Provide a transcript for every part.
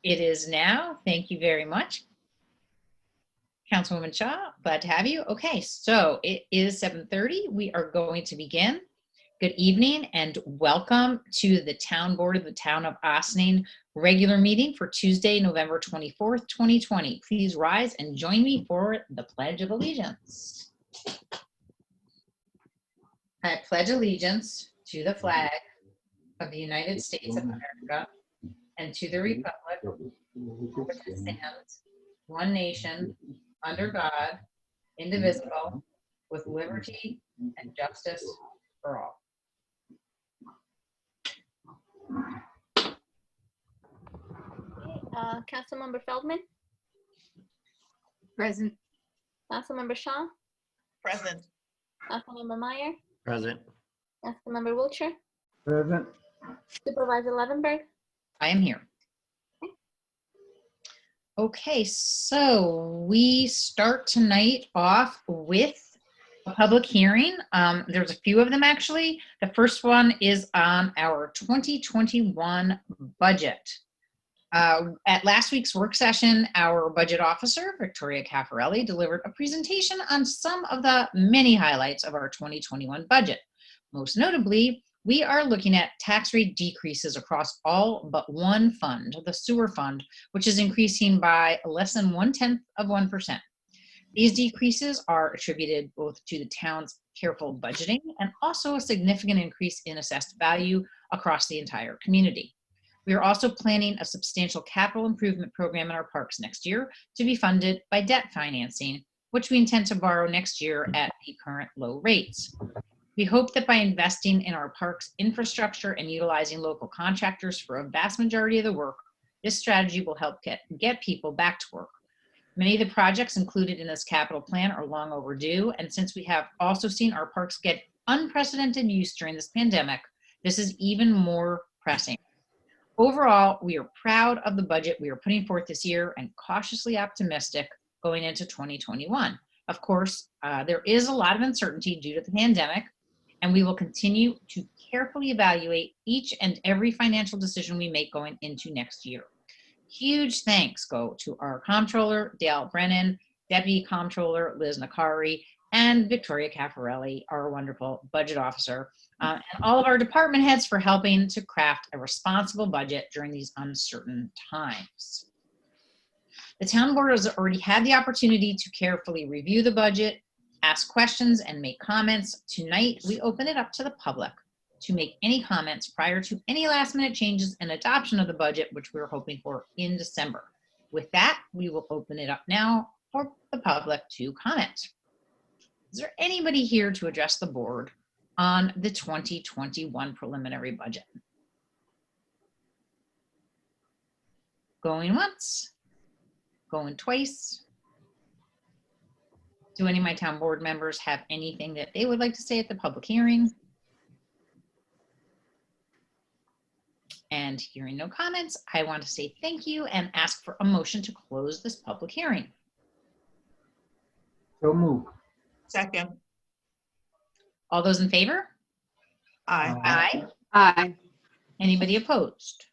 It is now. Thank you very much. Councilwoman Shaw, glad to have you. Okay, so it is 7:30. We are going to begin. Good evening and welcome to the Town Board of the Town of Ossining regular meeting for Tuesday, November 24th, 2020. Please rise and join me for the Pledge of Allegiance. I pledge allegiance to the flag of the United States of America and to the republic for which it stands, one nation, under God, indivisible, with liberty and justice for all. Councilmember Feldman, Present. Councilmember Shaw, Present. Councilmember Meyer, Present. Councilmember Wiltshire, Present. Supervisor Levenberg. I am here. Okay, so we start tonight off with a public hearing. There's a few of them actually. The first one is on our 2021 budget. At last week's work session, our budget officer, Victoria Caffarelli, delivered a presentation on some of the many highlights of our 2021 budget. Most notably, we are looking at tax rate decreases across all but one fund, the sewer fund, which is increasing by less than 0.1%. These decreases are attributed both to the town's careful budgeting and also a significant increase in assessed value across the entire community. We are also planning a substantial capital improvement program in our parks next year to be funded by debt financing, which we intend to borrow next year at the current low rates. We hope that by investing in our parks infrastructure and utilizing local contractors for a vast majority of the work, this strategy will help get people back to work. Many of the projects included in this capital plan are long overdue, and since we have also seen our parks get unprecedented use during this pandemic, this is even more pressing. Overall, we are proud of the budget we are putting forth this year and cautiously optimistic going into 2021. Of course, there is a lot of uncertainty due to the pandemic, and we will continue to carefully evaluate each and every financial decision we make going into next year. Huge thanks go to our Comptroller, Dale Brennan, Deputy Comptroller, Liz Nakari, and Victoria Caffarelli, our wonderful budget officer, and all of our department heads for helping to craft a responsible budget during these uncertain times. The town board has already had the opportunity to carefully review the budget, ask questions, and make comments. Tonight, we open it up to the public to make any comments prior to any last-minute changes and adoption of the budget, which we're hoping for in December. With that, we will open it up now for the public to comment. Is there anybody here to address the board on the 2021 preliminary budget? Going once, going twice. Do any of my town board members have anything that they would like to say at the public hearing? And hearing no comments, I want to say thank you and ask for a motion to close this public hearing. So moved. Second. All those in favor? Aye. Aye. Aye. Anybody opposed?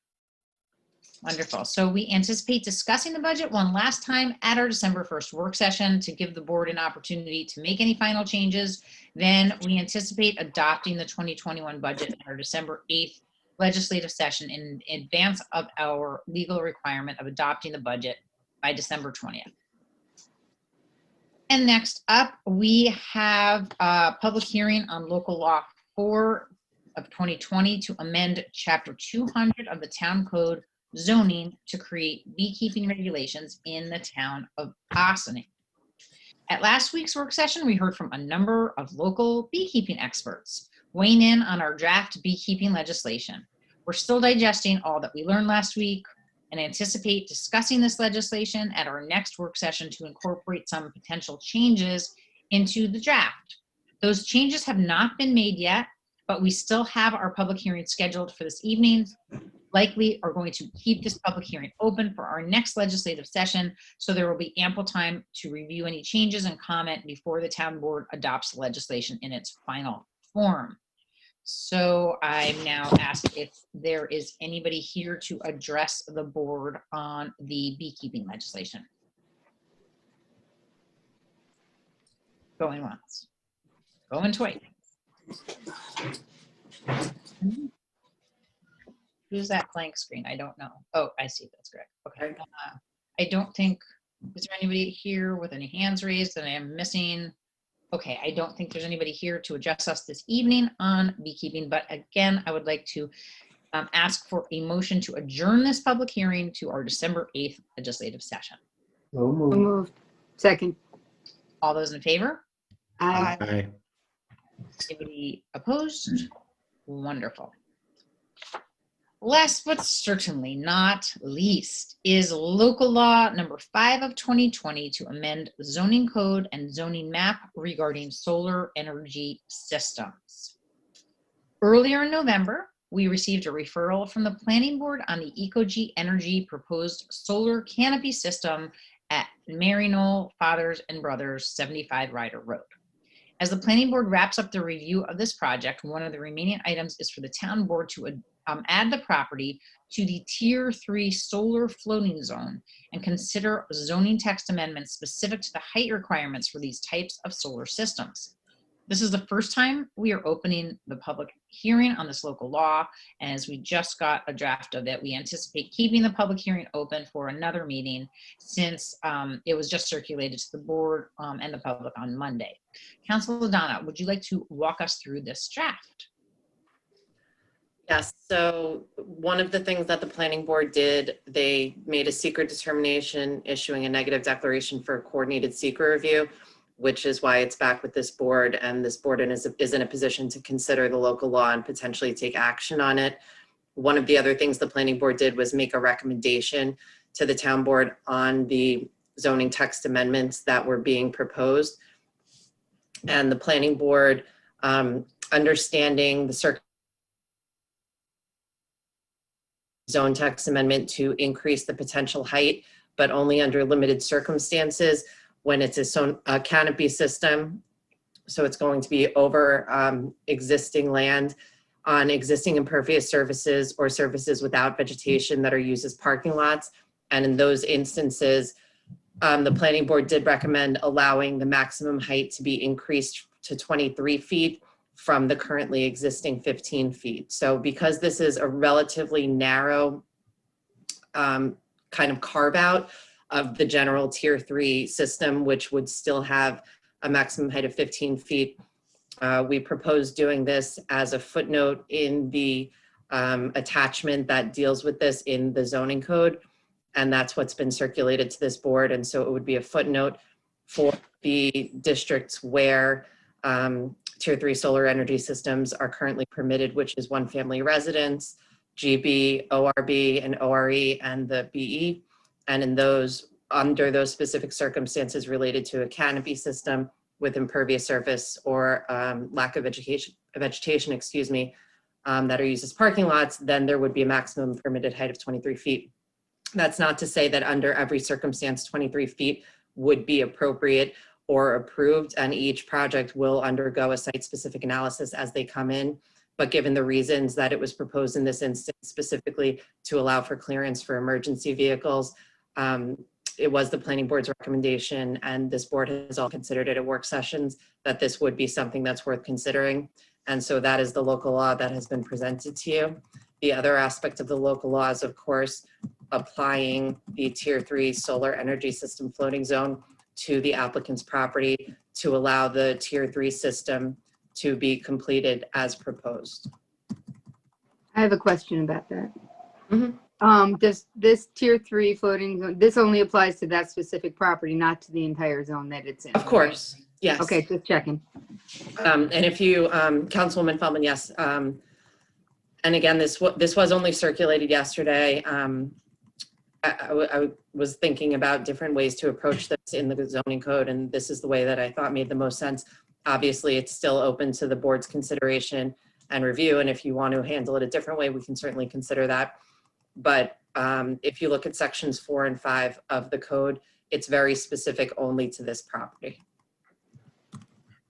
Wonderful. So we anticipate discussing the budget one last time at our December 1st work session to give the board an opportunity to make any final changes. Then we anticipate adopting the 2021 budget at our December 8th legislative session in advance of our legal requirement of adopting the budget by December 20th. And next up, we have a public hearing on local law 4 of 2020 to amend chapter 200 of the town code zoning to create beekeeping regulations in the town of Ossining. At last week's work session, we heard from a number of local beekeeping experts weighing in on our draft beekeeping legislation. We're still digesting all that we learned last week and anticipate discussing this legislation at our next work session to incorporate some potential changes into the draft. Those changes have not been made yet, but we still have our public hearing scheduled for this evening. Likely are going to keep this public hearing open for our next legislative session, so there will be ample time to review any changes and comment before the town board adopts the legislation in its final form. So I now ask if there is anybody here to address the board on the beekeeping legislation. Going once, going twice. Who's that blank screen? I don't know. Oh, I see. That's correct. Okay. I don't think, is there anybody here with any hands raised that I am missing? Okay, I don't think there's anybody here to address us this evening on beekeeping, but again, I would like to ask for a motion to adjourn this public hearing to our December 8th legislative session. So So moved. Second. All those in favor? Aye. Aye. Anybody opposed? Wonderful. Last but certainly not least is local law number 5 of 2020 to amend zoning code and zoning map regarding solar energy systems. Earlier in November, we received a referral from the planning board on the Ecogy Energy proposed solar canopy system at Maryknoll Fathers and Brothers 75 Ryder Road. As the planning board wraps up the review of this project, one of the remaining items is for the town board to add the property to the Tier 3 solar floating zone and consider zoning text amendments specific to the height requirements for these types of solar systems. This is the first time we are opening the public hearing on this local law, and as we just got a draft of it, we anticipate keeping the public hearing open for another meeting since it was just circulated to the board and the public on Monday. Councilor Donna, would you like to walk us through this draft? Yes, so one of the things that the planning board did, they made a secret determination issuing a negative declaration for a coordinated secret review, which is why it's back with this board, and this board is in a position to consider the local law and potentially take action on it. One of the other things the planning board did was make a recommendation to the town board on the zoning text amendments that were being proposed. And the planning board, understanding the zone text amendment to increase the potential height, but only under limited circumstances when it's a canopy system. So it's going to be over existing land on existing impervious surfaces or surfaces without vegetation that are used as parking lots. And in those instances, the planning board did recommend allowing the maximum height to be increased to 23 feet from the currently existing 15 feet. So because this is a relatively narrow kind of carve out of the general Tier 3 system, which would still have a maximum height of 15 feet, we propose doing this as a footnote in the attachment that deals with this in the zoning code. And that's what's been circulated to this board. And so it would be a footnote for the districts where Tier 3 solar energy systems are currently permitted, which is one family residence, GB, ORB, and ORE, and the BE. And in those, under those specific circumstances related to a canopy system with impervious surface or lack of vegetation, that are used as parking lots, then there would be a maximum permitted height of 23 feet. That's not to say that under every circumstance, 23 feet would be appropriate or approved, and each project will undergo a site-specific analysis as they come in. But given the reasons that it was proposed in this instance, specifically to allow for clearance for emergency vehicles, it was the planning board's recommendation, and this board has all considered it at work sessions, that this would be something that's worth considering. And so that is the local law that has been presented to you. The other aspect of the local law is, of course, applying the Tier 3 solar energy system floating zone to the applicant's property to allow the Tier 3 system to be completed as proposed. I have a question about that. Mm-hmm. Does this Tier 3 floating zone, this only applies to that specific property, not to the entire zone that it's in? Of course, yes. Okay, just checking. And if you, Councilwoman Feldman, yes. And again, this was only circulated yesterday. I was thinking about different ways to approach this in the zoning code, and this is the way that I thought made the most sense. Obviously, it's still open to the board's consideration and review, and if you want to handle it a different way, we can certainly consider that. But if you look at sections 4 and 5 of the code, it's very specific only to this property.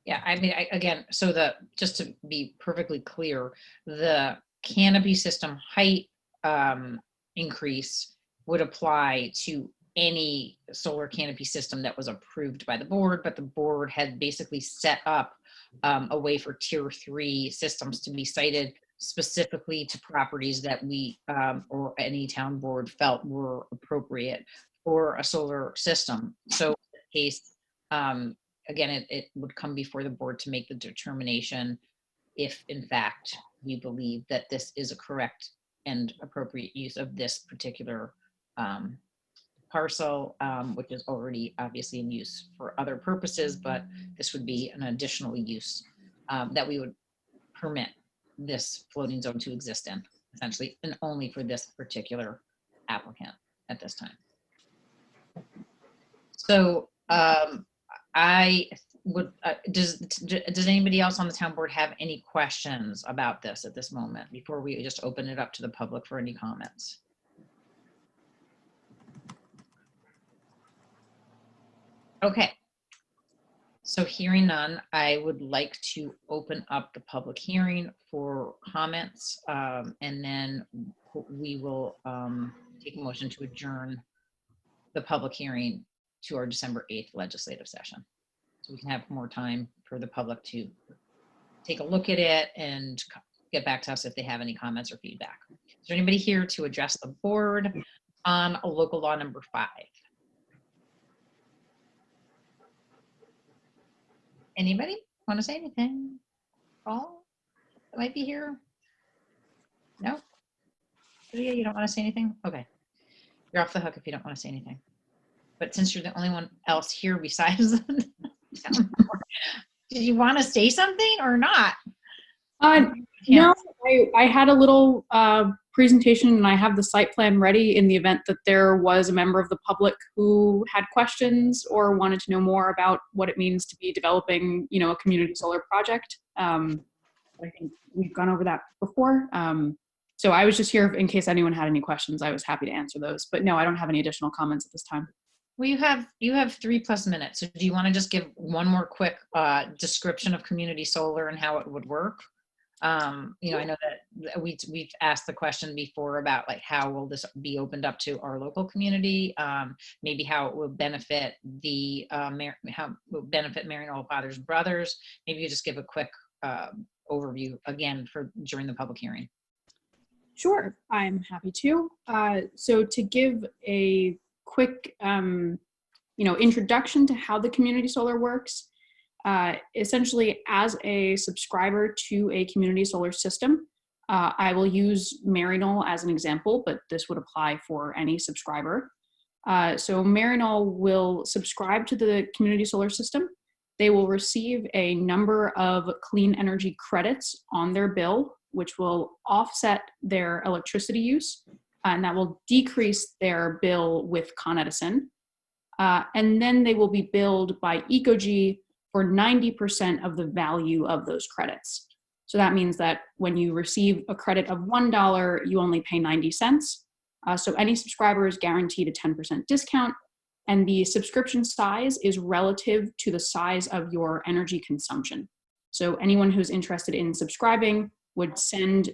Yeah, I mean, again, so just to be perfectly clear, the canopy system height increase would apply to any solar canopy system that was approved by the board, but the board had basically set up a way for tier 3 systems to be cited specifically to properties that we or any town board felt were appropriate for a solar system. So in this case, again, it would come before the board to make the determination if in fact we believe that this is a correct and appropriate use of this particular parcel, which is already obviously in use for other purposes, but this would be an additional use that we would permit this floating zone to exist in, essentially, and only for this particular applicant at this time. So I would, does anybody else on the town board have any questions about this at this moment before we just open it up to the public for any comments? Okay. So hearing none, I would like to open up the public hearing for comments, and then we will take a motion to adjourn the public hearing to our December 8th legislative session. So we can have more time for the public to take a look at it and get back to us if they have any comments or feedback. Is there anybody here to address the board on a local law number 5? Anybody want to say anything? Paul, that might be here? No? Lydia, you don't want to say anything? Okay. You're off the hook if you don't want to say anything. But since you're the only one else here besides the town board, did you want to say something or not? No, I had a little presentation and I have the site plan ready in the event that there was a member of the public who had questions or wanted to know more about what it means to be developing, a community solar project. I think we've gone over that before. So I was just here in case anyone had any questions. I was happy to answer those, but no, I don't have any additional comments at this time. Well, you have 3+ minutes. So do you want to just give one more quick description of community solar and how it would work? I know that we've asked the question before about like how will this be opened up to our local community, maybe how it will benefit the how it will benefit Maryknoll Fathers and Brothers. Maybe you just give a quick overview again during the public hearing. Sure, I'm happy to. So to give a quick, introduction to how the community solar works, essentially as a subscriber to a community solar system, I will use Maryknoll as an example, but this would apply for any subscriber. So Maryknoll will subscribe to the community solar system. They will receive a number of clean energy credits on their bill, which will offset their electricity use, and that will decrease their bill with Con Edison. And then they will be billed by Ecogy for 90% of the value of those credits. So that means that when you receive a credit of $1, you only pay 90 cents. So any subscriber is guaranteed a 10% discount, and the subscription size is relative to the size of your energy consumption. So anyone who's interested in subscribing would send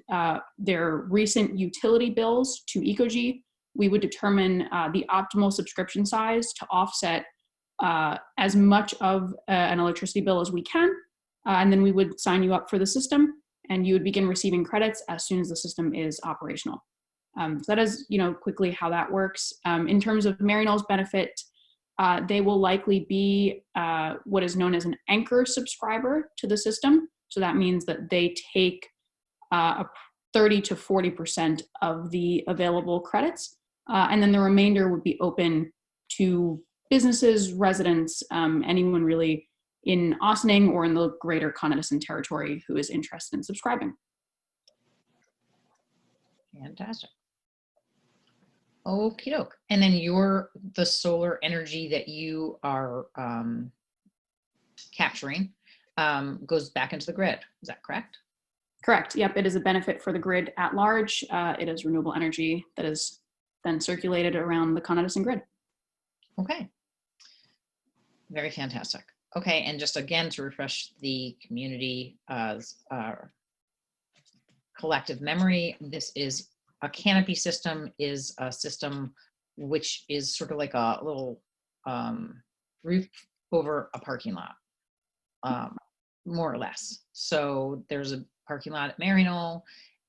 their recent utility bills to Ecogy. We would determine the optimal subscription size to offset as much of an electricity bill as we can, and then we would sign you up for the system, and you would begin receiving credits as soon as the system is operational. So that is, quickly how that works. In terms of Maryknoll's benefit, they will likely be what is known as an anchor subscriber to the system. So that means that they take 30 to 40% of the available credits, and then the remainder would be open to businesses, residents, anyone really in Ossining or in the greater Con Edison territory who is interested in subscribing. Fantastic. Okie doke. And then the solar energy that you are capturing goes back into the grid. Is that correct? Correct. Yep. It is a benefit for the grid at large. It is renewable energy that is then circulated around the Con Edison grid. Okay. Very fantastic. Okay, and just again to refresh the community collective memory, this is a canopy system is a system which is sort of like a little roof over a parking lot, more or less. So there's a parking lot at Maryknoll,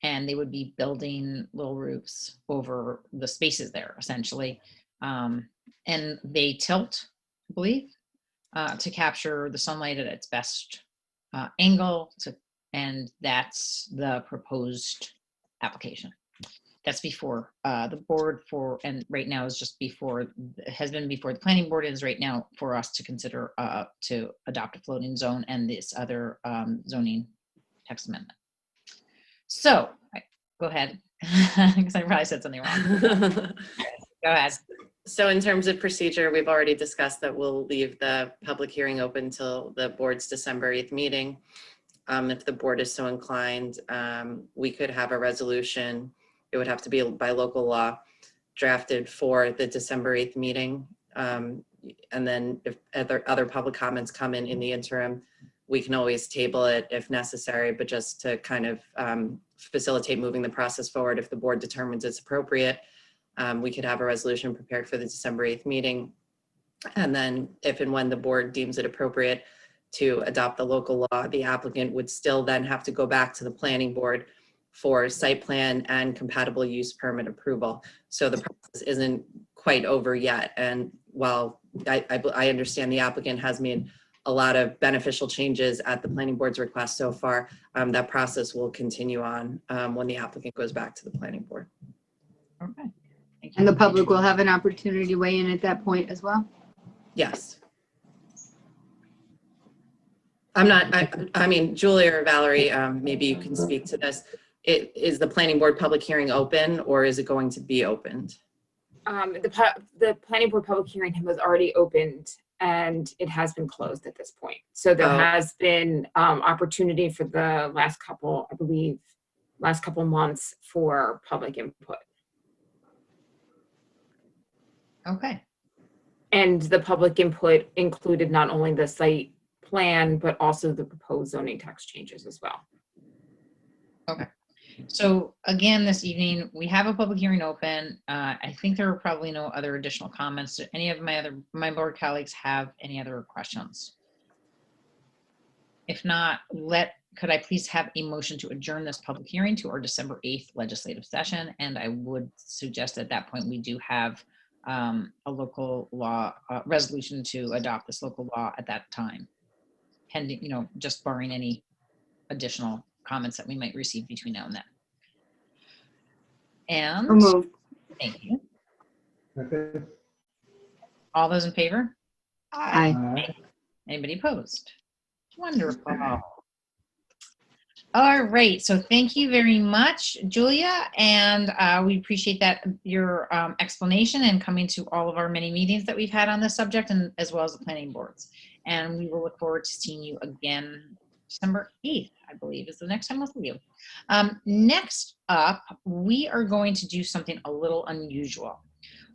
and they would be building little roofs over the spaces there, essentially. And they tilt, I believe, to capture the sunlight at its best angle, and that's the proposed application. That's before the board and right now is just before, has been before the planning board, is right now for us to consider to adopt a floating zone and this other zoning text amendment. So go ahead, because I probably said something wrong. Go ahead. So in terms of procedure, we've already discussed that we'll leave the public hearing open till the board's December 8th meeting. If the board is so inclined, we could have a resolution. It would have to be by local law drafted for the December 8th meeting. And then if other public comments come in the interim, we can always table it if necessary, but just to kind of facilitate moving the process forward, if the board determines it's appropriate, we could have a resolution prepared for the December 8th meeting. And then if and when the board deems it appropriate to adopt the local law, the applicant would still then have to go back to the planning board for site plan and compatible use permit approval. So the process isn't quite over yet. And while I understand the applicant has made a lot of beneficial changes at the planning board's request so far, that process will continue on when the applicant goes back to the planning board. Okay. Thank you. And the public will have an opportunity to weigh in at that point as well? Yes. I mean, Julia or Valerie, maybe you can speak to this. Is the planning board public hearing open, or is it going to be opened? The planning board public hearing was already opened and it has been closed at this point. So there has been opportunity for the last couple months for public input. Okay. And the public input included not only the site plan, but also the proposed zoning text changes as well. Okay. So again, this evening, we have a public hearing open. I think there are probably no other additional comments. Do any of my board colleagues have any other questions? If not, could I please have a motion to adjourn this public hearing to our December 8th legislative session? And I would suggest at that point, we do have a local law resolution to adopt this local law at that time, pending, just barring any additional comments that we might receive between now and then. And So moved. thank you. Okay. All those in favor? Aye. Anybody opposed? Wonderful. All right, so thank you very much, Julia, and we appreciate that your explanation and coming to all of our many meetings that we've had on this subject, and as well as the planning boards. And we will look forward to seeing you again December 8th, I believe, is the next time we'll see you. Next up, we are going to do something a little unusual.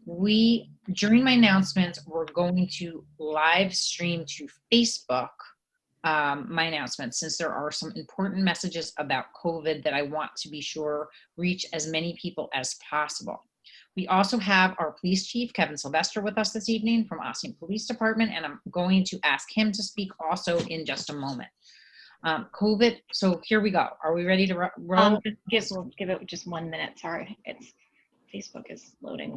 During my announcements, we're going to live stream to Facebook my announcements, since there are some important messages about COVID that I want to be sure reach as many people as possible. We also have our police chief, Kevin Sylvester, with us this evening from Austin Police Department, and I'm going to ask him to speak also in just a moment. COVID, so here we go. Are we ready to roll? We'll give it just 1 minute. Sorry, Facebook is loading.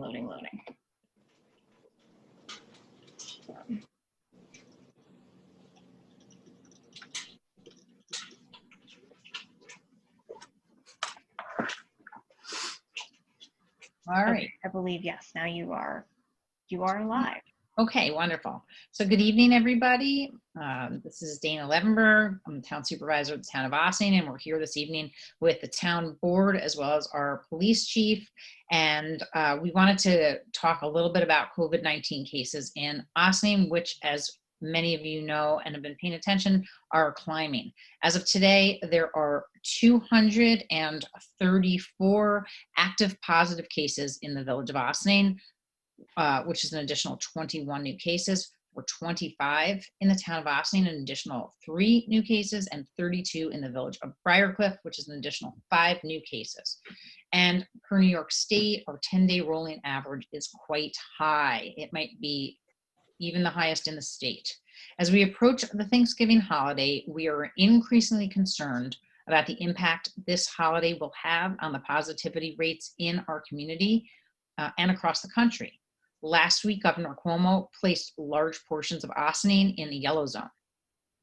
All right. I believe, yes, now you are live. Okay, wonderful. So good evening, everybody. This is Dana Levenberg. I'm the town supervisor of the town of Ossining, and we're here this evening with the town board as well as our police chief. And we wanted to talk a little bit about COVID-19 cases in Ossining, which, as many of you know and have been paying attention, are climbing. As of today, there are 234 active positive cases in the village of Ossining, which is an additional 21 new cases. were 25 in the town of Ossining, an additional 3 new cases, and 32 in the village of Briarcliff, which is an additional 5 new cases. And per New York State, our 10-day rolling average is quite high. It might be even the highest in the state. As we approach the Thanksgiving holiday, we are increasingly concerned about the impact this holiday will have on the positivity rates in our community and across the country. Last week, Governor Cuomo placed large portions of Ossining in the yellow zone.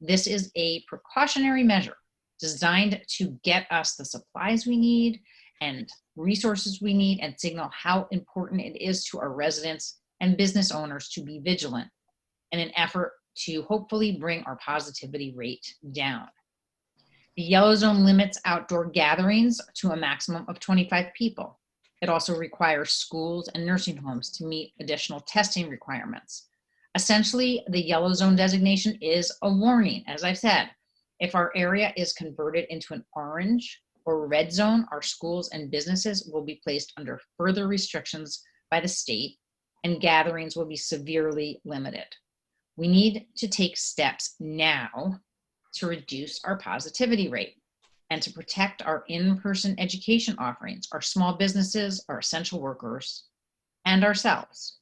This is a precautionary measure designed to get us the supplies we need and resources we need and signal how important it is to our residents and business owners to be vigilant in an effort to hopefully bring our positivity rate down. The yellow zone limits outdoor gatherings to a maximum of 25 people. It also requires schools and nursing homes to meet additional testing requirements. Essentially, the yellow zone designation is a warning. As I've said, if our area is converted into an orange or red zone, our schools and businesses will be placed under further restrictions by the state, and gatherings will be severely limited. We need to take steps now to reduce our positivity rate and to protect our in-person education offerings, our small businesses, our essential workers, and ourselves.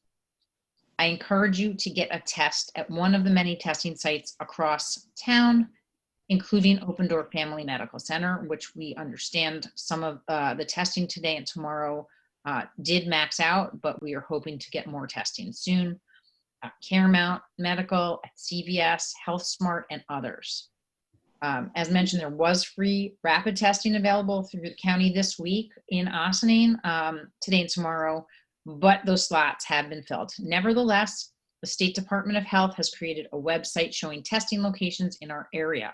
I encourage you to get a test at one of the many testing sites across town, including Open Door Family Medical Center, which we understand some of the testing today and tomorrow did max out, but we are hoping to get more testing soon. Caremount Medical, at CVS, HealthSmart, and others. As mentioned, there was free rapid testing available through the county this week in Ossining, today and tomorrow, but those slots have been filled. Nevertheless, the State Department of Health has created a website showing testing locations in our area.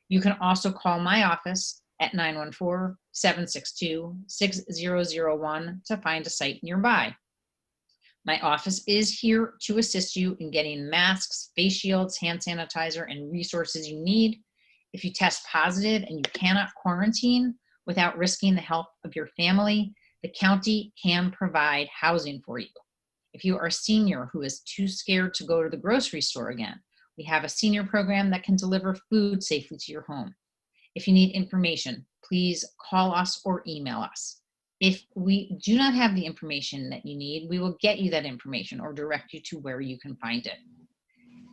You can also call my office at 914-762-6001 to find a site nearby. My office is here to assist you in getting masks, face shields, hand sanitizer, and resources you need. If you test positive and you cannot quarantine without risking the health of your family, the county can provide housing for you. If you are a senior who is too scared to go to the grocery store again, we have a senior program that can deliver food safely to your home. If you need information, please call us or email us. If we do not have the information that you need, we will get you that information or direct you to where you can find it.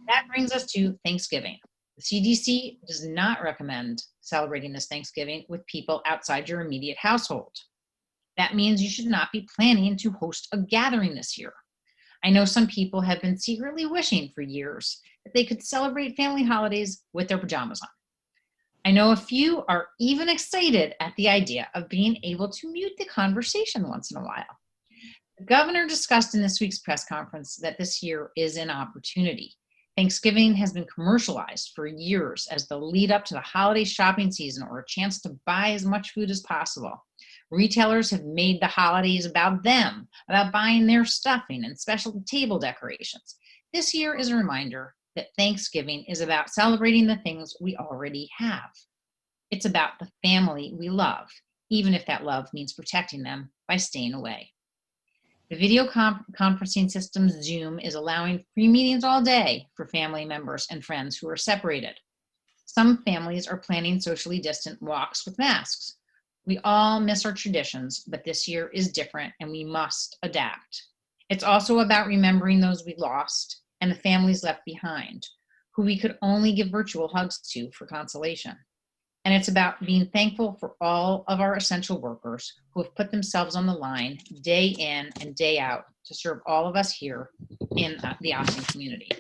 That brings us to Thanksgiving. The CDC does not recommend celebrating this Thanksgiving with people outside your immediate household. That means you should not be planning to host a gathering this year. I know some people have been secretly wishing for years that they could celebrate family holidays with their pajamas on. I know a few are even excited at the idea of being able to mute the conversation once in a while. The governor discussed in this week's press conference that this year is an opportunity. Thanksgiving has been commercialized for years as the lead up to the holiday shopping season or a chance to buy as much food as possible. Retailers have made the holidays about them, about buying their stuffing and special table decorations. This year is a reminder that Thanksgiving is about celebrating the things we already have. It's about the family we love, even if that love means protecting them by staying away. The video conferencing system Zoom is allowing free meetings all day for family members and friends who are separated. Some families are planning socially distant walks with masks. We all miss our traditions, but this year is different and we must adapt. It's also about remembering those we lost and the families left behind, who we could only give virtual hugs to for consolation. And it's about being thankful for all of our essential workers who have put themselves on the line day in and day out to serve all of us here in the Ossining community.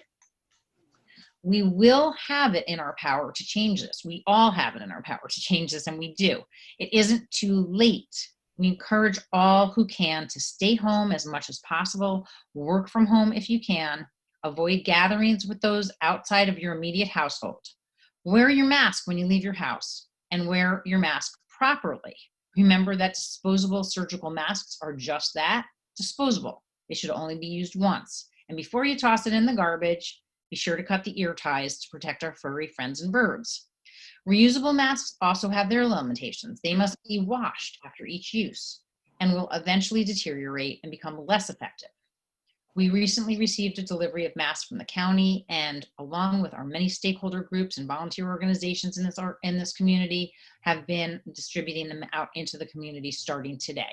We will have it in our power to change this. We all have it in our power to change this, and we do. It isn't too late. We encourage all who can to stay home as much as possible, work from home if you can, avoid gatherings with those outside of your immediate household. Wear your mask when you leave your house and wear your mask properly. Remember that disposable surgical masks are just that, disposable. They should only be used once. And before you toss it in the garbage, be sure to cut the ear ties to protect our furry friends and birds. Reusable masks also have their limitations. They must be washed after each use and will eventually deteriorate and become less effective. We recently received a delivery of masks from the county, and along with our many stakeholder groups and volunteer organizations in this community, have been distributing them out into the community starting today.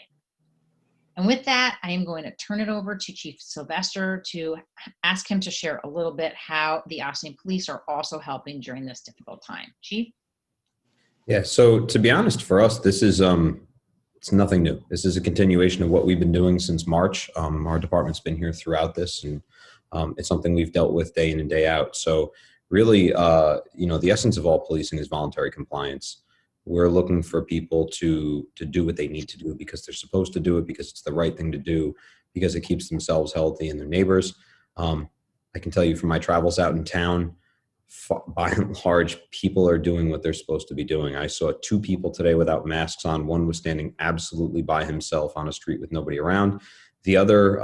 And with that, I am going to turn it over to Chief Sylvester to ask him to share a little bit how the Austin Police are also helping during this difficult time. Chief? Yeah, so to be honest, for us, this is it's nothing new. This is a continuation of what we've been doing since March. Our department's been here throughout this, and it's something we've dealt with day in and day out. So really, the essence of all policing is voluntary compliance. We're looking for people to do what they need to do because they're supposed to do it, because it's the right thing to do, because it keeps themselves healthy and their neighbors. I can tell you from my travels out in town, by and large, people are doing what they're supposed to be doing. I saw 2 people today without masks on. One was standing absolutely by himself on a street with nobody around. The other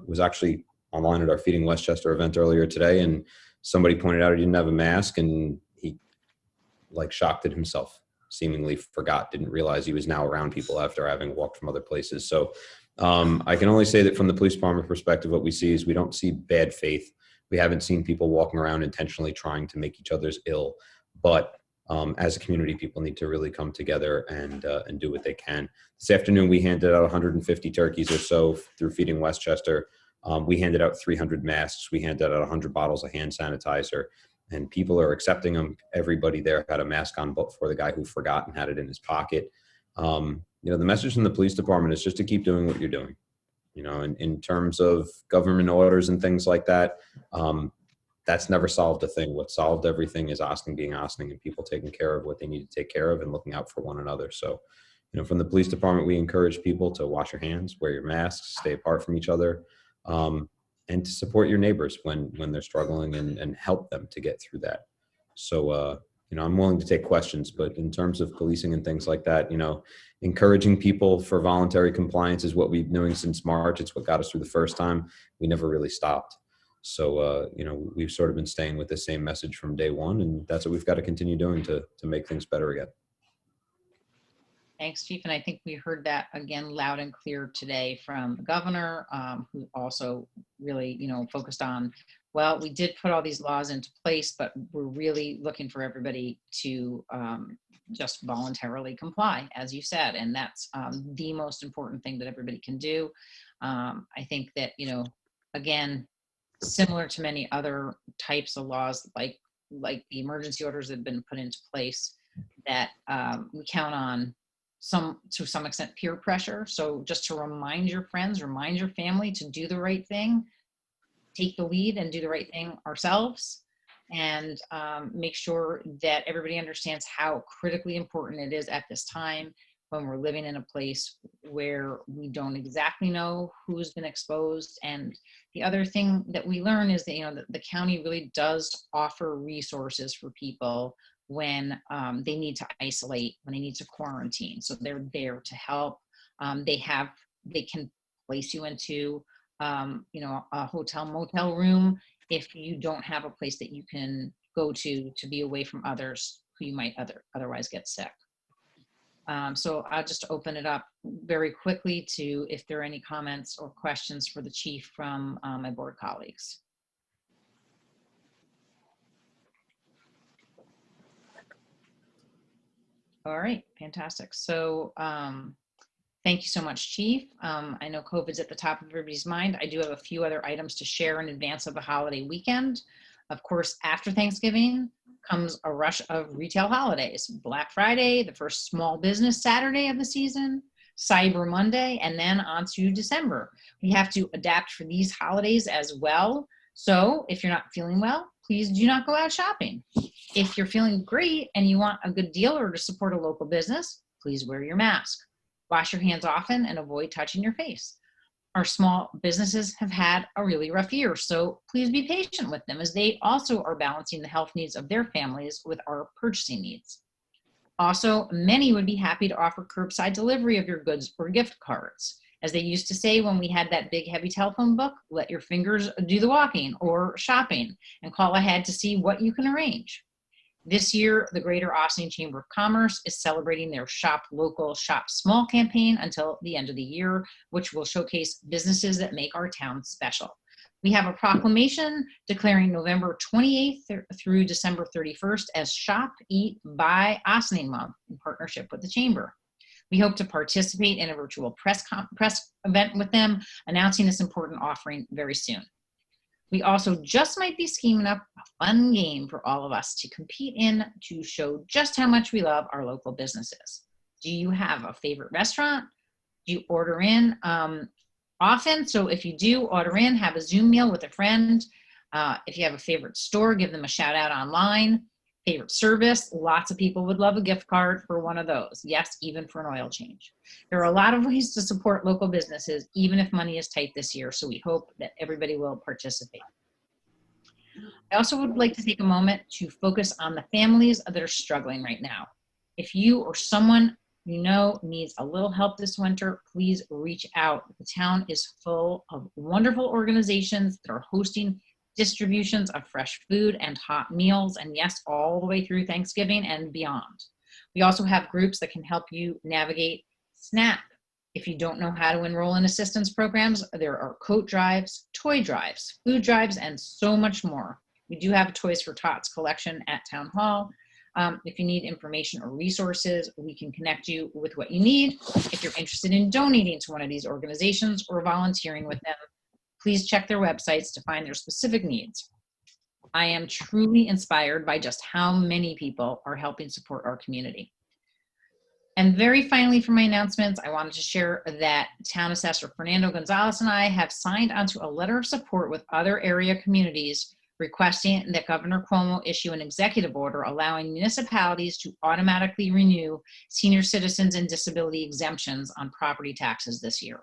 was actually online at our Feeding Westchester event earlier today, and somebody pointed out he didn't have a mask, and he shocked at himself, seemingly forgot, didn't realize he was now around people after having walked from other places. So I can only say that from the police department perspective, what we see is we don't see bad faith. We haven't seen people walking around intentionally trying to make each other's ill, but as a community, people need to really come together and do what they can. This afternoon, we handed out 150 turkeys or so through Feeding Westchester. We handed out 300 masks. We handed out 100 bottles of hand sanitizer, and people are accepting them. Everybody there had a mask on, but for the guy who forgot and had it in his pocket. The message from the police department is just to keep doing what you're doing. In terms of government orders and things like that, that's never solved a thing. What solved everything is Austin being Austin and people taking care of what they need to take care of and looking out for one another. So, from the police department, we encourage people to wash your hands, wear your masks, stay apart from each other, and to support your neighbors when they're struggling and help them to get through that. So, I'm willing to take questions, but in terms of policing and things like that, encouraging people for voluntary compliance is what we've been doing since March. It's what got us through the first time. We never really stopped. So, we've sort of been staying with the same message from day one, and that's what we've got to continue doing to make things better again. Thanks, Chief. And I think we heard that again loud and clear today from the governor, who also really, focused on, well, we did put all these laws into place, but we're really looking for everybody to just voluntarily comply, as you said. And that's the most important thing that everybody can do. I think that, again, similar to many other types of laws, like the emergency orders that have been put into place, that we count on to some extent peer pressure. So just to remind your friends, remind your family to do the right thing, take the lead and do the right thing ourselves, and make sure that everybody understands how critically important it is at this time when we're living in a place where we don't exactly know who's been exposed. And the other thing that we learn is that, the county really does offer resources for people when they need to isolate, when they need to quarantine. So they're there to help. They can place you into, a hotel motel room if you don't have a place that you can go to be away from others who you might otherwise get sick. So I'll just open it up very quickly to if there are any comments or questions for the chief from my board colleagues. All right, fantastic. So thank you so much, Chief. I know COVID's at the top of everybody's mind. I do have a few other items to share in advance of the holiday weekend. Of course, after Thanksgiving comes a rush of retail holidays. Black Friday, the first small business Saturday of the season, Cyber Monday, and then on to December. We have to adapt for these holidays as well. So if you're not feeling well, please do not go out shopping. If you're feeling great and you want a good deal or to support a local business, please wear your mask. Wash your hands often and avoid touching your face. Our small businesses have had a really rough year, so please be patient with them as they also are balancing the health needs of their families with our purchasing needs. Also, many would be happy to offer curbside delivery of your goods or gift cards. As they used to say when we had that big heavy telephone book, let your fingers do the walking or shopping and call ahead to see what you can arrange. This year, the Greater Austin Chamber of Commerce is celebrating their Shop Local, Shop Small campaign until the end of the year, which will showcase businesses that make our town special. We have a proclamation declaring November 28th through December 31st as Shop, Eat, Buy Ossining Month in partnership with the Chamber. We hope to participate in a virtual press event with them, announcing this important offering very soon. We also just might be scheming up a fun game for all of us to compete in to show just how much we love our local businesses. Do you have a favorite restaurant? Do you order in often? So if you do order in, have a Zoom meal with a friend. If you have a favorite store, give them a shout out online. Favorite service, lots of people would love a gift card for one of those. Yes, even for an oil change. There are a lot of ways to support local businesses, even if money is tight this year, so we hope that everybody will participate. I also would like to take a moment to focus on the families that are struggling right now. If you or someone you know needs a little help this winter, please reach out. The town is full of wonderful organizations that are hosting distributions of fresh food and hot meals, and yes, all the way through Thanksgiving and beyond. We also have groups that can help you navigate SNAP. If you don't know how to enroll in assistance programs, there are coat drives, toy drives, food drives, and so much more. We do have a Toys for Tots collection at Town Hall. If you need information or resources, we can connect you with what you need. If you're interested in donating to one of these organizations or volunteering with them, please check their websites to find their specific needs. I am truly inspired by just how many people are helping support our community. And very finally, for my announcements, I wanted to share that Town Assessor Fernando Gonzalez and I have signed onto a letter of support with other area communities requesting that Governor Cuomo issue an executive order allowing municipalities to automatically renew senior citizens and disability exemptions on property taxes this year.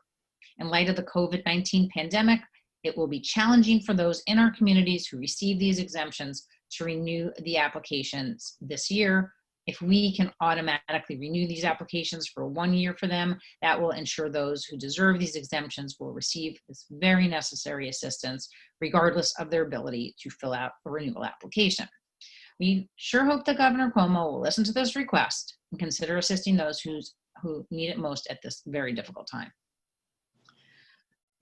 In light of the COVID-19 pandemic, it will be challenging for those in our communities who receive these exemptions to renew the applications this year. If we can automatically renew these applications for 1 year for them, that will ensure those who deserve these exemptions will receive this very necessary assistance, regardless of their ability to fill out a renewal application. We sure hope that Governor Cuomo will listen to this request and consider assisting those who need it most at this very difficult time.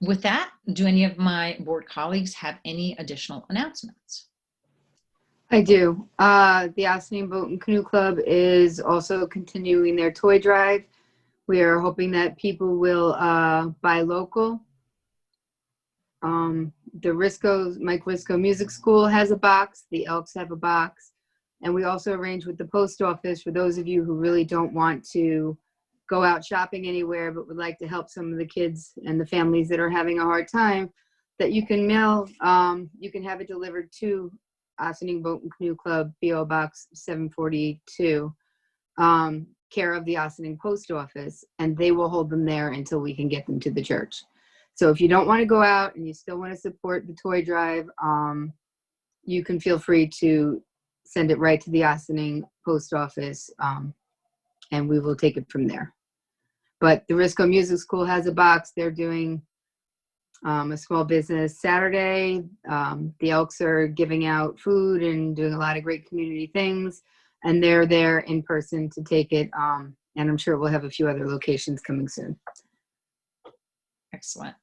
With that, do any of my board colleagues have any additional announcements? I do. The Ossining Boat and Canoe Club is also continuing their toy drive. We are hoping that people will buy local. The Mike Risco Music School has a box. The Elks have a box. And we also arranged with the post office for those of you who really don't want to go out shopping anywhere but would like to help some of the kids and the families that are having a hard time, that you can mail, you can have it delivered to Ossining Boat and Canoe Club, P.O. Box 742, care of the Ossining Post Office, and they will hold them there until we can get them to the church. So if you don't want to go out and you still want to support the toy drive, you can feel free to send it right to the Ossining Post Office, and we will take it from there. But the Risco Music School has a box. They're doing a small business Saturday. The Elks are giving out food and doing a lot of great community things, and they're there in person to take it. And I'm sure we'll have a few other locations coming soon. Excellent.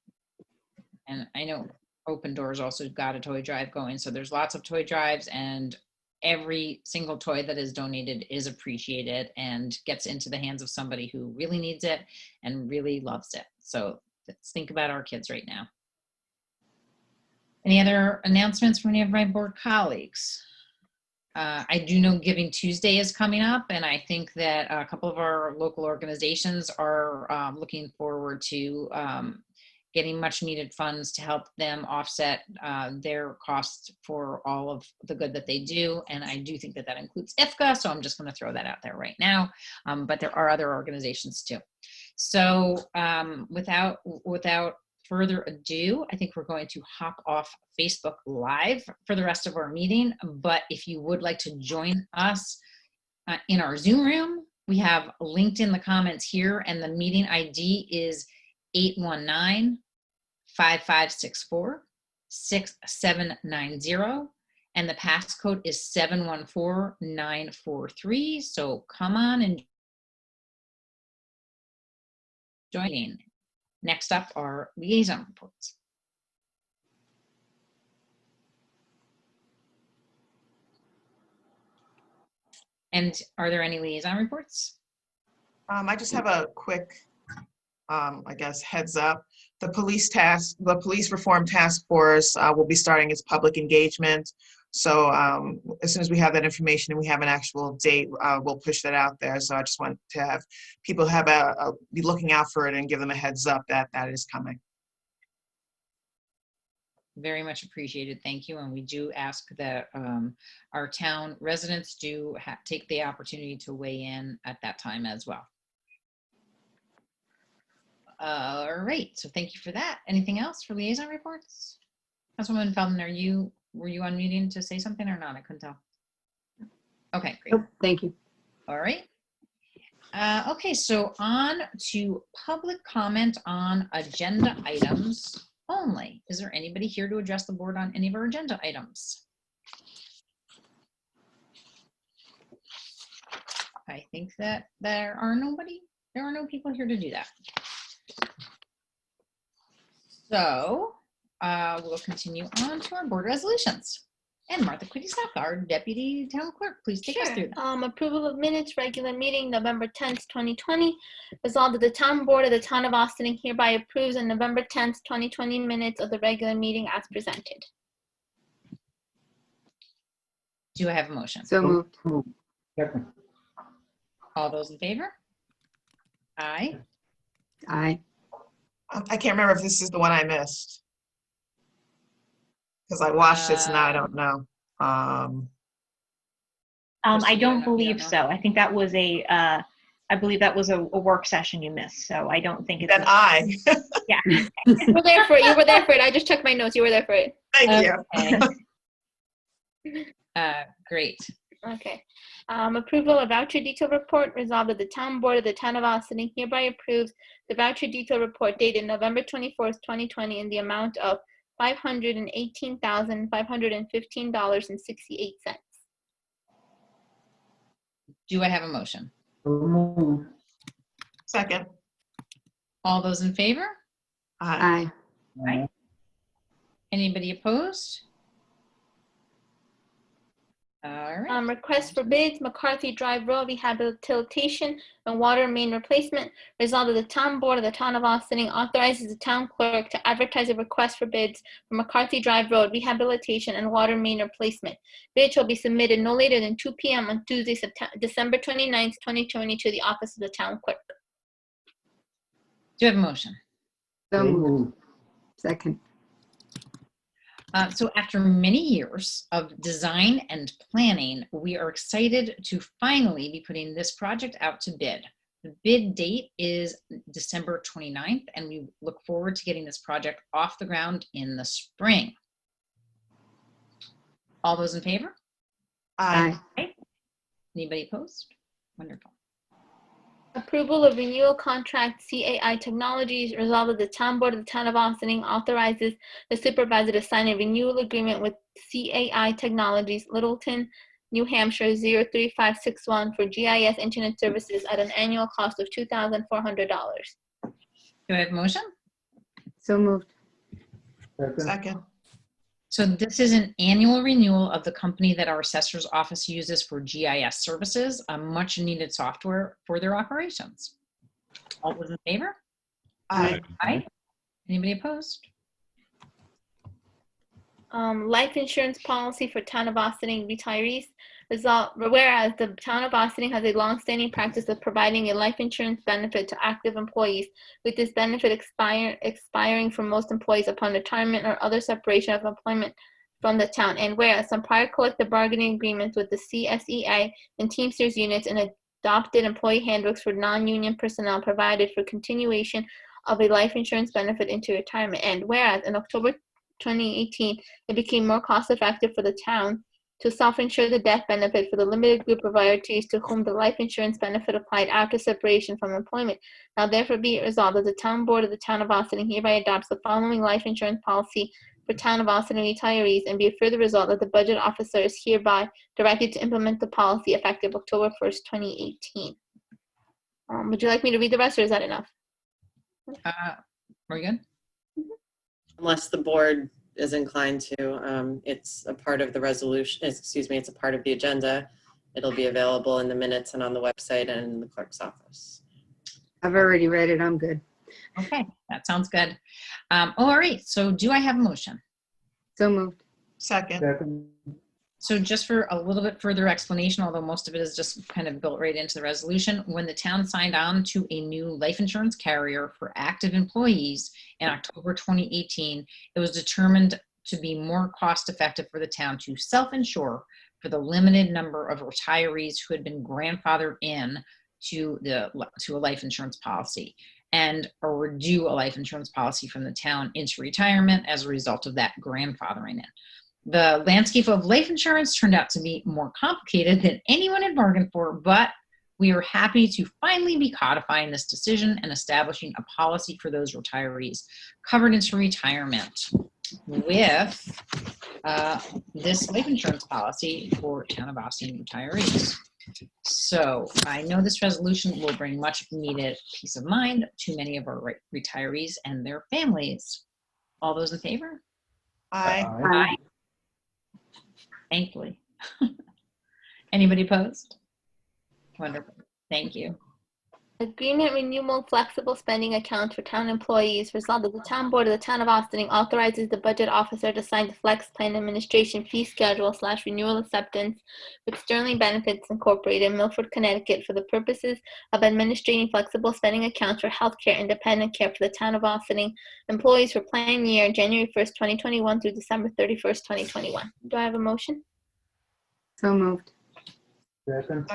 And I know Open Doors also got a toy drive going, so there's lots of toy drives, and every single toy that is donated is appreciated and gets into the hands of somebody who really needs it and really loves it. So let's think about our kids right now. Any other announcements from any of my board colleagues? I do know Giving Tuesday is coming up, and I think that a couple of our local organizations are looking forward to getting much needed funds to help them offset their costs for all of the good that they do. And I do think that that includes IFCA, so I'm just going to throw that out there right now. But there are other organizations too. So without further ado, I think we're going to hop off Facebook Live for the rest of our meeting. But if you would like to join us in our Zoom room, we have linked in the comments here, and the meeting ID is 819-5564-6790, and the passcode is 714943. So come on and join in. Next up are liaison reports. And are there any liaison reports? I just have a quick, I guess, heads up. The police reform task force will be starting its public engagement. So as soon as we have that information and we have an actual date, we'll push that out there. So I just want to have people be looking out for it and give them a heads up that that is coming. Very much appreciated. Thank you. And we do ask that our town residents do take the opportunity to weigh in at that time as well. All right. So thank you for that. Anything else for liaison reports? Councilwoman Feldman, were you unmuting to say something or not? I couldn't tell. Okay, great. Nope, thank you. All right. Okay, so on to public comment on agenda items only. Is there anybody here to address the board on any of our agenda items? I think that there are no people here to do that. So we'll continue on to our board resolutions. And Martha Quitty-South, our deputy town clerk, please take us through them. Approval of minutes, regular meeting, November 10th, 2020. Resolved that the town board of the town of Austin hereby approves the November 10th, 2020 minutes of the regular meeting as presented. Do I have a motion? So moved. Second. All those in favor? Aye. Aye. I can't remember if this is the one I missed. Because I watched it, so now I don't know. I Christine, don't you believe know? so. I think that was I believe that was a work session you missed. So I don't think it's. Then I. Yeah. You were there for it. You were there for it. I just checked my notes. You were there for it. Thank you. Okay. Great. Okay. Approval of voucher detail report. Resolved that the town board of the town of Austin hereby approves the voucher detail report dated November 24th, 2020 in the amount of $518,515.68. Do I have a motion? So moved. Second. All those in favor? Aye. Aye. Anybody opposed? All right. Request for bids, McCarthy Drive Road rehabilitation and water main replacement. Resolved that the town board of the town of Austin authorizes the town clerk to advertise a request for bids for McCarthy Drive Road rehabilitation and water main replacement. Bids shall be submitted no later than 2 p.m. on Tuesday, December 29th, 2020 to the office of the town clerk. Do I have a motion? So moved. Second. So after many years of design and planning, we are excited to finally be putting this project out to bid. The bid date is December 29th, and we look forward to getting this project off the ground in the spring. All those in favor? Aye. Anybody opposed? Wonderful. Approval of renewal contract CAI Technologies. Resolved that the town board of the town of Austin authorizes the supervisor to sign a renewal agreement with CAI Technologies, Littleton, New Hampshire 03561 for GIS internet services at an annual cost of $2,400. Do I have a motion? So moved. Second. Second. So this is an annual renewal of the company that our assessor's office uses for GIS services, a much needed software for their operations. All those in favor? Aye. Aye. Anybody opposed? Life insurance policy for town of Austin retirees. Whereas the town of Austin has a long-standing practice of providing a life insurance benefit to active employees, with this benefit expiring for most employees upon retirement or other separation of employment from the town. And whereas some prior collective bargaining agreements with the CSEA and Teamsters units and adopted employee handbooks for non-union personnel provided for continuation of a life insurance benefit into retirement. And whereas in October 2018, it became more cost-effective for the town to self-insure the death benefit for the limited group of retirees to whom the life insurance benefit applied after separation from employment. Now therefore be it resolved that the town board of the town of Austin hereby adopts the following life insurance policy for town of Austin retirees, and be it further resolved that the budget officer is hereby directed to implement the policy effective October 1st, 2018. Would you like me to read the rest, or is that enough? We're good? Unless the board is inclined to, it's a part of the resolution, excuse me, it's a part of the agenda. It'll be available in the minutes and on the website and in the clerk's office. I've already read it. I'm good. Okay, that sounds good. All right, so do I have a motion? So moved. Second. Second. So just for a little bit further explanation, although most of it is just kind of built right into the resolution, when the town signed on to a new life insurance carrier for active employees in October 2018, it was determined to be more cost effective for the town to self-insure for the limited number of retirees who had been grandfathered in to a life insurance policy and or do a life insurance policy from the town into retirement as a result of that grandfathering in. The landscape of life insurance turned out to be more complicated than anyone had bargained for, but we are happy to finally be codifying this decision and establishing a policy for those retirees covered into retirement with this life insurance policy for Town of Austin retirees. So I know this resolution will bring much needed peace of mind to many of our retirees and their families. All those in favor? Aye. Aye. Thankfully. Anybody opposed? Wonderful. Thank you. Agreement renewal flexible spending account for town employees. Resolved that the town board of the town of Austin authorizes the budget officer to sign the flex plan administration fee schedule / renewal acceptance with Sterling Benefits Incorporated, Milford, Connecticut, for the purposes of administrating flexible spending accounts for healthcare and dependent care for the town of Austin employees for plan year January 1st, 2021 through December 31st, 2021. Do I have a motion? So moved. Second.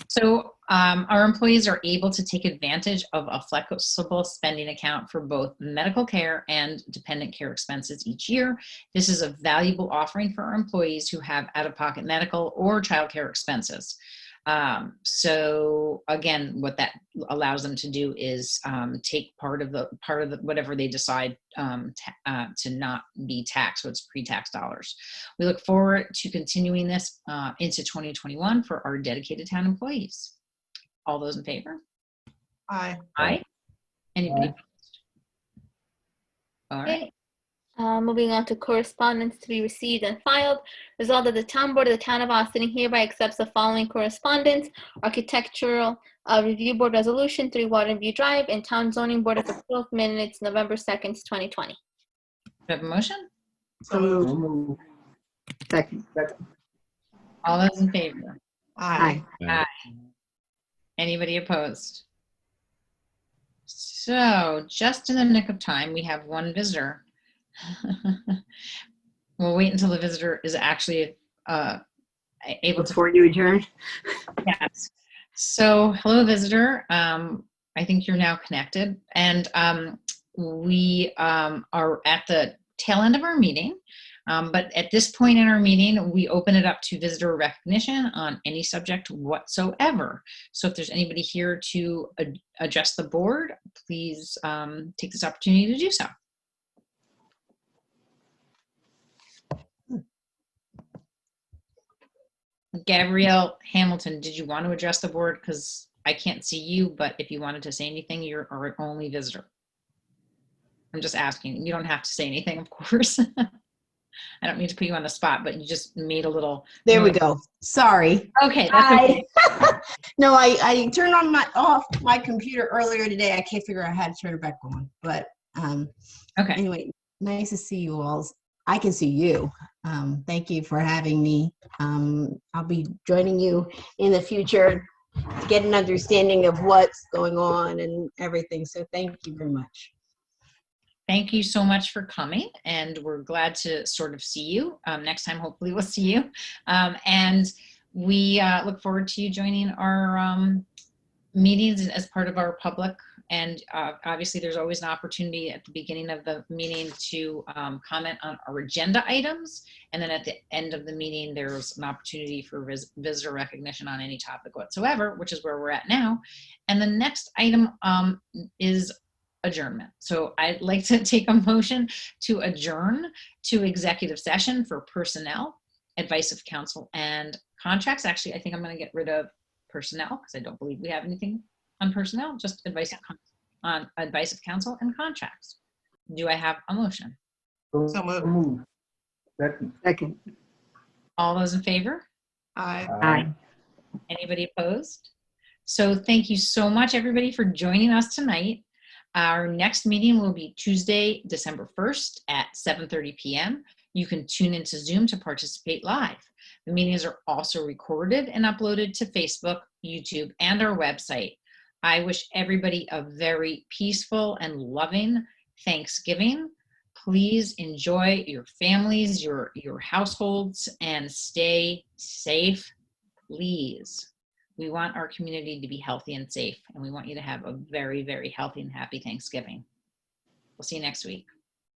So our employees are able to take advantage of a flexible spending account for both medical care and dependent care expenses each year. This is a valuable offering for our employees who have out-of-pocket medical or childcare expenses. So again, what that allows them to do is take part of the whatever they decide to not be taxed, so it's pre-tax dollars. We look forward to continuing this into 2021 for our dedicated town employees. All those in favor? Aye. Aye. Anybody Aye. opposed? All right. Okay. Moving on to correspondence to be received and filed. Resolved that the town board of the town of Austin hereby accepts the following correspondence: Architectural Review Board Resolution 3 Waterview Drive and Town Zoning Board of Appeals minutes November 2nd, 2020. Do I have a motion? So moved. So moved. Second. Second. All those in favor? Aye. Aye. Anybody opposed? So just in the nick of time, we have one visitor. We'll wait until the visitor is actually able to. Before you adjourn. Yes. So hello, visitor. I think you're now connected. And we are at the tail end of our meeting. But at this point in our meeting, we open it up to visitor recognition on any subject whatsoever. So if there's anybody here to address the board, please take this opportunity to do so. Gabrielle Hamilton, did you want to address the board? Because I can't see you, but if you wanted to say anything, you're our only visitor. I'm just asking. You don't have to say anything, of course. I don't mean to put you on the spot, but you just made a little. There we go. Sorry. Okay. That's okay. No, I turned on off my computer earlier today. I can't figure out how to turn it back on. But Okay. anyway, nice to see you all. I can see you. Thank you for having me. I'll be joining you in the future to get an understanding of what's going on and everything. So thank you very much. Thank you so much for coming, and we're glad to sort of see you. Next time, hopefully we'll see you. And we look forward to you joining our meetings as part of our public. And obviously there's always an opportunity at the beginning of the meeting to comment on our agenda items. And then at the end of the meeting, there's an opportunity for visitor recognition on any topic whatsoever, which is where we're at now. And the next item is adjournment. So I'd like to take a motion to adjourn to executive session for personnel, advice of counsel, and contracts. Actually, I think I'm going to get rid of personnel because I don't believe we have anything on personnel, just advice on advice of counsel and contracts. Do I have a motion? So moved. Second. Second. All those in favor? Aye. Anybody opposed? So thank you so much, everybody, for joining us tonight. Our next meeting will be Tuesday, December 1st at 7:30 p.m. You can tune into Zoom to participate live. The meetings are also recorded and uploaded to Facebook, YouTube, and our website. I wish everybody a very peaceful and loving Thanksgiving. Please enjoy your families, your households, and stay safe, please. We want our community to be healthy and safe, and we want you to have a very, very healthy and happy Thanksgiving. We'll see you next week.